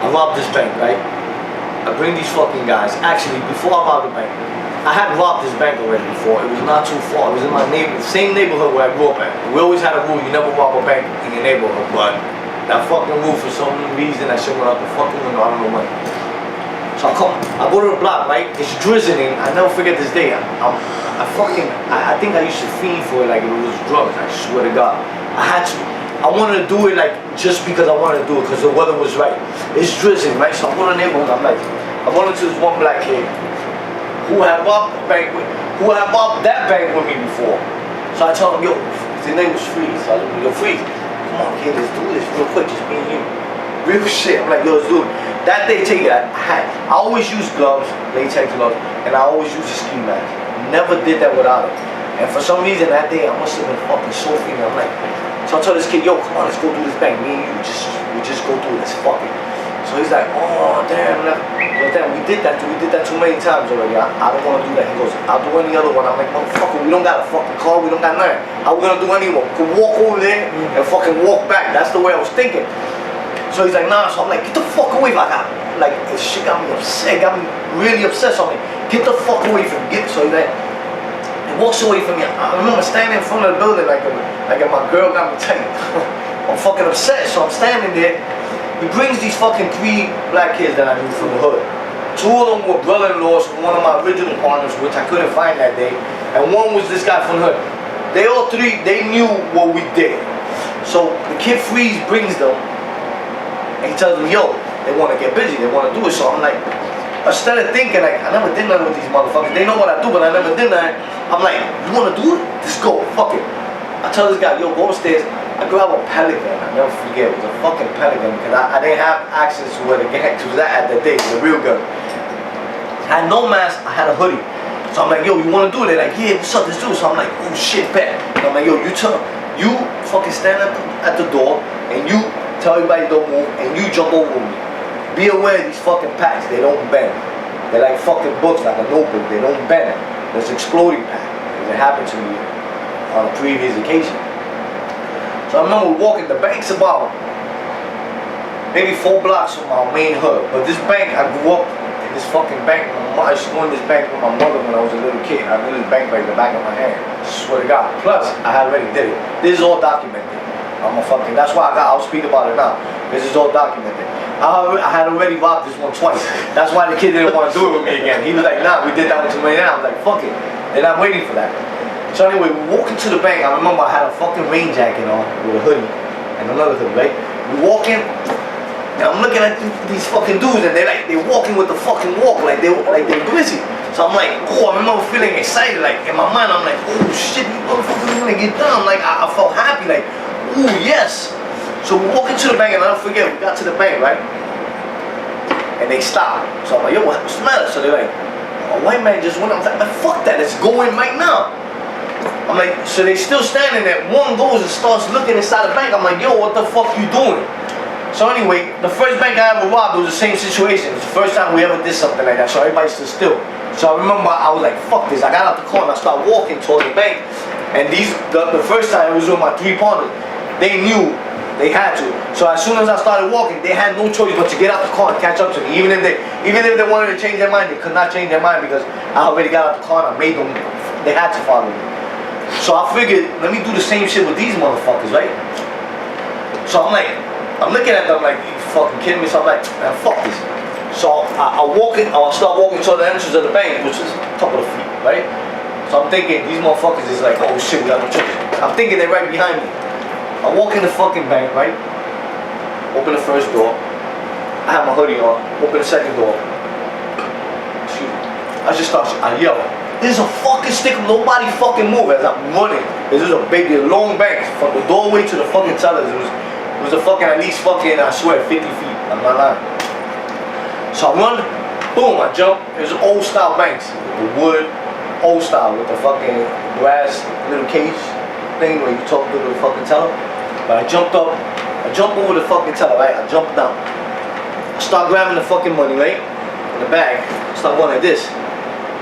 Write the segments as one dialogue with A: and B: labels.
A: I robbed this bank, right? I bring these fucking guys. Actually, before I robbed the bank, I had robbed this bank already before. It was not too far. It was in my same neighborhood where I grew up at. We always had a rule, you never rob a bank in your neighborhood, but that fucking rule, for some reason, that shit went out the fucking window, I don't know when. So I go to the block, right? It's drizzling. I never forget this day. I think I used to fiend for it like it was drugs. I swear to God. I wanted to do it like just because I wanted to do it because the weather was right. It's drizzling, right? So I'm going to the neighborhood. I run into this one black kid who had robbed that bank with me before. So I tell him, yo, his name was Freeze. So I look, yo, Freeze, come on, kid, let's do this real quick, just me and you. Real shit. I'm like, yo, let's do it. That day, I always use gloves, latex gloves, and I always use a ski mask. Never did that without it. And for some reason that day, I must have been fucking so feeling. I'm like, so I told this kid, yo, come on, let's go do this bank. Me and you, we just go through it. Let's fuck it. So he's like, oh damn, we did that too many times already. I don't want to do that. He goes, I'll do any other one. I'm like, motherfucker, we don't got a fucking car, we don't got nothing. How we gonna do any one? We could walk over there and fucking walk back. That's the way I was thinking. So he's like, nah. So I'm like, get the fuck away. Like this shit got me upset, got me really upset. So I'm like, get the fuck away from me. So he's like, he walks away from me. I remember standing in front of the building like if my girl got me tight. I'm fucking upset. So I'm standing there. He brings these fucking 3 black kids that I knew from the hood. 2 of them were brother-in-laws from one of my original partners, which I couldn't find that day. And one was this guy from the hood. They all 3, they knew what we did. So the kid Freeze brings them. And he tells them, yo, they want to get busy, they want to do it. So I'm like, instead of thinking, like, I never did nothing with these motherfuckers. They know what I do, but I never did nothing. I'm like, you want to do it? Just go, fuck it. I tell this guy, yo, go upstairs. I grab a pellet gun, I never forget, it was a fucking pellet gun because I didn't have access to where the gang was at the day, the real gun. I had no mask, I had a hoodie. So I'm like, yo, you want to do it? They're like, yeah, what's up, let's do it. So I'm like, oh shit, bet. And I'm like, yo, you fucking stand at the door and you tell everybody don't move and you jump over me. Be aware of these fucking packs, they don't bend. They're like fucking books, like a notebook, they don't bend. There's exploding pack, because it happened to me on a previous occasion. So I remember walking, the bank's about maybe 4 blocks from our main hood. But this bank, I grew up in this fucking bank. I used to go in this bank with my mother when I was a little kid. I knew this bank like the back of my hand. I swear to God. Plus, I had already did it. This is all documented. That's why I'll speak about it now. This is all documented. I had already robbed this one twice. That's why the kid didn't want to do it with me again. He was like, nah, we did that one too many times. I'm like, fuck it. They're not waiting for that. So anyway, we walk into the bank. I remember I had a fucking rain jacket on with a hoodie and another hoodie, right? We walk in, and I'm looking at these fucking dudes, and they're walking with the fucking walk, like they're busy. So I'm like, oh, I remember feeling excited, like in my mind, I'm like, oh shit, these motherfuckers gonna get down. Like I felt happy, like, oh yes. So we walk into the bank, and I don't forget, we got to the bank, right? And they stopped. So I'm like, yo, what's the matter? So they're like, a white man just went. I was like, fuck that, let's go in right now. I'm like, so they still standing there. One goes and starts looking inside the bank. I'm like, yo, what the fuck you doing? So anyway, the first bank I ever robbed, it was the same situation. It was the first time we ever did something like that. So everybody stood still. So I remember I was like, fuck this. I got out the car and I started walking toward the bank. And the first time it was with my 3 partners. They knew they had to. So as soon as I started walking, they had no choice but to get out the car and catch up to me. Even if they wanted to change their mind, they could not change their mind because I already got out the car and I made them. They had to follow me. So I figured, let me do the same shit with these motherfuckers, right? So I'm looking at them like, you fucking kidding me? So I'm like, man, fuck this. So I start walking toward the entrance of the bank, which is a couple of feet, right? So I'm thinking, these motherfuckers is like, oh shit, we got no choice. I'm thinking they're right behind me. I walk in the fucking bank, right? Open the first door. I have my hoodie on. Open the second door. Excuse me. I just start, I yell. There's a fucking stick, nobody fucking move as I'm running. This is a big, long bank from the doorway to the fucking tellers. It was a fucking, at least fucking, I swear, 50 feet. I'm not lying. So I run, boom, I jump. It was old style banks. The wood, old style with the fucking grass little cage thing where you talk to the fucking teller. But I jumped up, I jumped over the fucking teller, right? I jumped down. I start grabbing the fucking money, right? In the bag. I start going like this.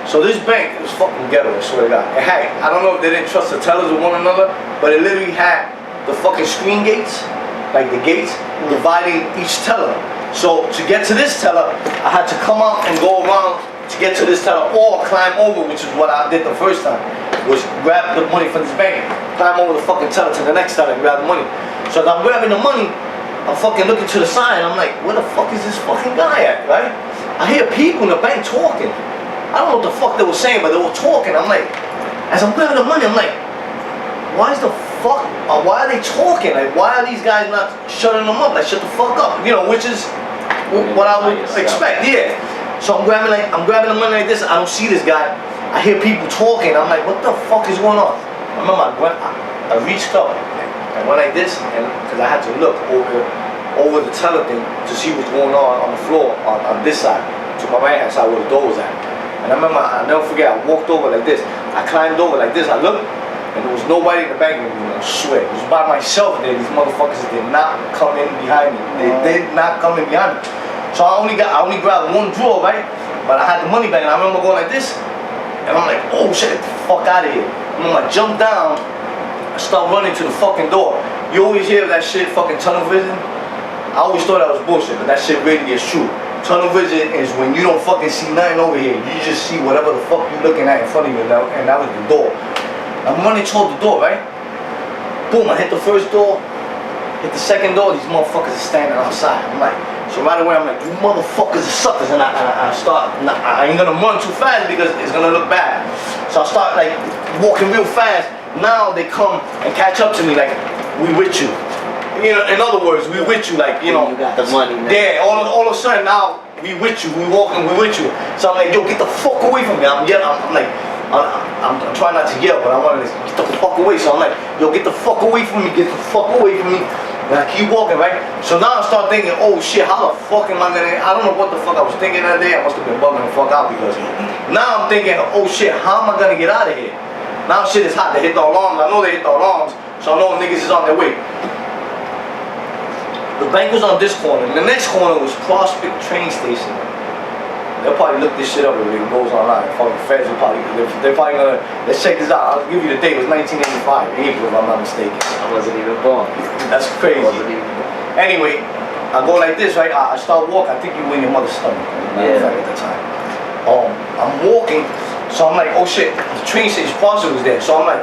A: So this bank was fucking ghetto, I swear to God. It had, I don't know if they didn't trust the tellers with one another, but it literally had the fucking screen gates, like the gates, dividing each teller. So to get to this teller, I had to come out and go around to get to this teller, or climb over, which is what I did the first time, was grab the money from this bank, climb over the fucking teller to the next teller and grab the money. So as I'm grabbing the money, I'm fucking looking to the side, I'm like, where the fuck is this fucking guy at, right? I hear people in the bank talking. I don't know what the fuck they were saying, but they were talking. I'm like, as I'm grabbing the money, I'm like, why are they talking? Like, why are these guys not shutting them up? Like, shut the fuck up, you know, which is what I would expect, yeah. So I'm grabbing the money like this. I don't see this guy. I hear people talking. I'm like, what the fuck is going on? I remember I reached up and went like this, and because I had to look over the teller thing to see what's going on the floor on this side, to my right hand side where the door was at. And I remember, I'll never forget, I walked over like this. I climbed over like this. I looked, and there was nobody in the bank with me. I swear, it was by myself there. These motherfuckers did not come in behind me. They did not come in behind me. So I only grabbed one drawer, right? But I had the money bag, and I remember going like this, and I'm like, oh shit, get the fuck out of here. I remember I jumped down, I start running to the fucking door. You always hear that shit, fucking tunnel vision. I always thought that was bullshit, but that shit really is true. Tunnel vision is when you don't fucking see nothing over here. You just see whatever the fuck you're looking at in front of you, and that was the door. I'm running toward the door, right? Boom, I hit the first door, hit the second door, these motherfuckers are standing outside. I'm like, so right away I'm like, you motherfuckers are suckers, and I ain't gonna run too fast because it's gonna look bad. So I start like walking real fast. Now they come and catch up to me like, we with you. You know, in other words, we with you, like, you know.
B: You got the money, man.
A: Yeah, all of a sudden now, we with you, we walking, we with you. So I'm like, yo, get the fuck away from me. I'm yelling, I'm trying not to yell, but I wanted to get the fuck away. So I'm like, yo, get the fuck away from me, get the fuck away from me. And I keep walking, right? So now I start thinking, oh shit, how the fuck am I gonna, I don't know what the fuck I was thinking that day. I must have been bugging the fuck out because now I'm thinking, oh shit, how am I gonna get out of here? Now shit is hot, they hit the alarms, I know they hit the alarms, so I know niggas is on their way. The bank was on this corner, and the next corner was Prospect train station. They'll probably look this shit up if it goes online. Fucking feds will probably, they're probably gonna, let's check this out. I'll give you the date, it was 1985, April if I'm not mistaken.
B: I wasn't even born.
A: That's crazy.
B: I wasn't even born.
A: Anyway, I go like this, right? I start walking, I think you were in your mother's stomach,
B: Yeah.
A: at the time. I'm walking, so I'm like, oh shit, the train station, Prospect was there. So I'm like,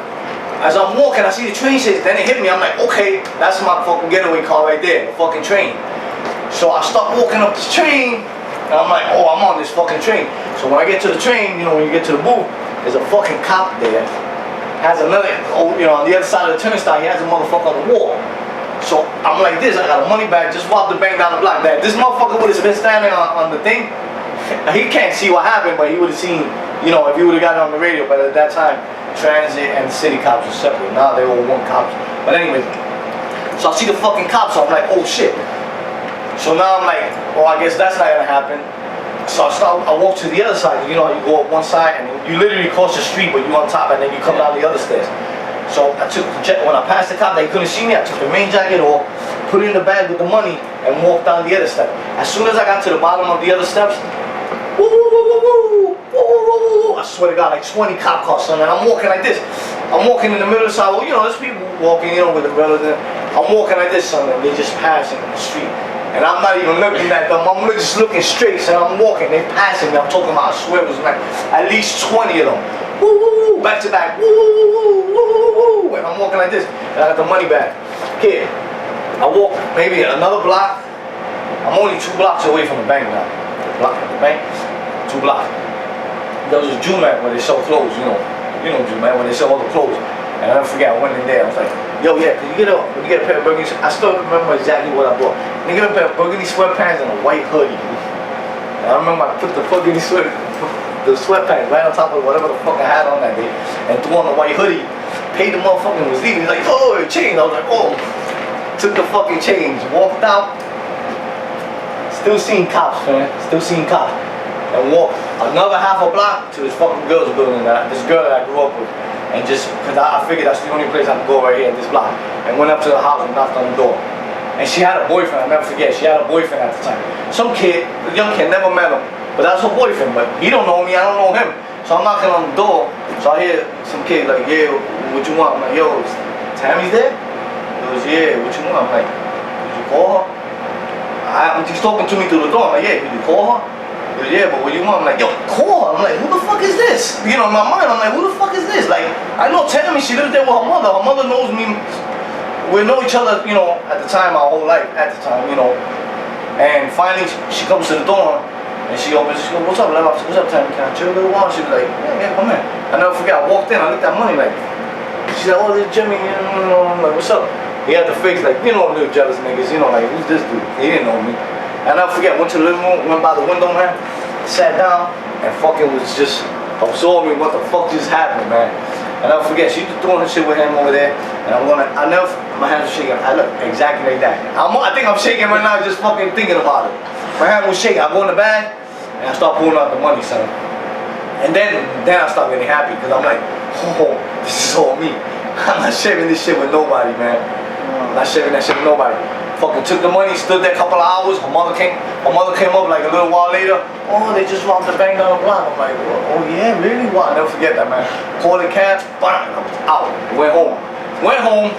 A: as I'm walking, I see the train station, then it hit me, I'm like, okay, that's my fucking getaway car right there, the fucking train. So I start walking up this train, and I'm like, oh, I'm on this fucking train. So when I get to the train, you know, when you get to the booth, there's a fucking cop there, has another, you know, on the other side of the turnstile, he has a motherfucker on the wall. So I'm like this, I got a money bag, just robbed the bank down the block. That this motherfucker would have been standing on the thing, he can't see what happened, but he would have seen, you know, if he would have got it on the radio. But at that time, transit and city cops were separate. Now they're all one cops. But anyway, so I see the fucking cops, so I'm like, oh shit. So now I'm like, oh, I guess that's not gonna happen. So I walk to the other side. You know, you go up one side and you literally cross the street, but you on top, and then you come down the other stairs. So I took when I passed the cop, they couldn't see me. I took the main jacket off, put it in the bag with the money, and walked down the other step. As soon as I got to the bottom of the other steps, woo, woo, woo, woo, woo, woo, woo, woo, I swear to God, like 20 cop cars, son, and I'm walking like this. I'm walking in the middle of the sidewalk. You know, there's people walking, you know, with umbrellas. I'm walking like this, son, and they're just passing the street. And I'm not even looking at them. I'm just looking straight, so I'm walking. They're passing me. I'm talking about, I swear it was like at least 20 of them. Woo, woo, woo, back to back. Woo, woo, woo, woo, woo, woo. And I'm walking like this. And I got the money bag. Kid, I walk maybe another block. I'm only 2 blocks away from the bank now. The bank, 2 blocks. There was a Jumat where they sell clothes, you know Jumat, when they sell all the clothes. And I don't forget, I went in there, I was like, yo, yeah, can you get a pair of burgundy, I still remember exactly what I bought. Can you get a pair of burgundy sweatpants and a white hoodie? And I remember I put the burgundy sweatpants right on top of whatever the fuck I had on that day, and threw on the white hoodie, paid the motherfucker, was leaving, he's like, oh, change. I was like, oh, took the fucking change, walked out, still seeing cops, man, and walked another half a block to this fucking girl's building, this girl that I grew up with. And just, because I figured that's the only place I could go right here at this block. And went up to the house and knocked on the door. And she had a boyfriend, I'll never forget, she had a boyfriend at the time. Some kid, a young kid, never met him. But that's her boyfriend, but he don't know me, I don't know him. So I'm knocking on the door, so I hear some kid like, yeah, what you want? I'm like, yo, Tammy's there? He goes, yeah, what you want? I'm like, did you call her? I He's talking to me through the door. I'm like, yeah, did you call her? He goes, yeah, but what do you want? I'm like, yo, call her. I'm like, who the fuck is this? You know, in my mind, I'm like, who the fuck is this? Like, I know Tammy, she lives there with her mother. Her mother knows me. We know each other, you know, at the time, our whole life, at the time, you know. And finally, she comes to the door, and she opens, she goes, what's up, Lev? What's up, Tammy? Can I chill a little while? She was like, yeah, come in. I never forget, I walked in, I looked at money, like, she's like, oh, this Jimmy, you know, I'm like, what's up? He had the face like, you know, little jealous niggas, you know, like, who's this dude? He didn't know me. And I'll forget, went to the living room, went by the window, man, sat down, and fucking was just absorbing what the fuck just happened, man. And I'll forget, she just doing her shit with him over there, and my hands were shaking. I look exactly like that. I think I'm shaking right now just fucking thinking about it. My hand was shaking. I go in the bag, and I start pulling out the money, son. And then I start getting happy, because I'm like, oh, this is all me. I'm not sharing this shit with nobody, man. I'm not sharing that shit with nobody. Fucking took the money, stood there a couple of hours. Her mother came up like a little while later. Oh, they just robbed the bank down the block. I'm like, oh yeah, really? Wow, I'll never forget that, man. Called a cab, bang, out. Went home.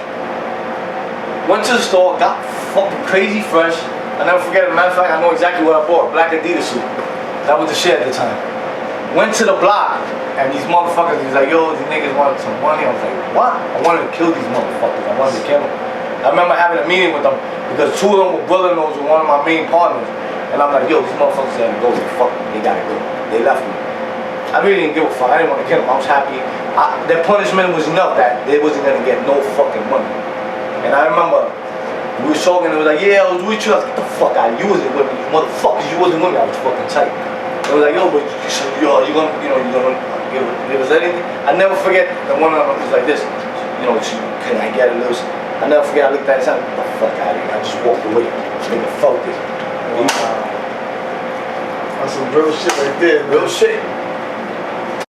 A: Went to the store, got fucking crazy fresh. I'll never forget it. Matter of fact, I know exactly what I bought. Black Adidas suit. That was the shit at the time. Went to the block, and these motherfuckers, he's like, yo, these niggas wanted some money. I was like, what? I wanted to kill these motherfuckers. I wanted to kill them. I remember having a meeting with them because two of them were brother-in-laws with one of my main partners. And I'm like, yo, these motherfuckers gotta go. Fuck them. They gotta go. They left me. I really didn't give a fuck. I didn't want to kill them. I was happy. Their punishment was enough that they wasn't gonna get no fucking money. And I remember we was talking, and it was like, yeah, I was with you. I was like, get the fuck out of you. You wasn't with me, you motherfuckers. You wasn't with me. I was fucking tight. It was like, yo, but you gonna give us anything? I never forget that one of them was like this. You know, can I get a little? I never forget. I looked at his hand. Get the fuck out of here. I just walked away. Nigga felt it.
B: Wow. That's some real shit right there, man.
A: Real shit.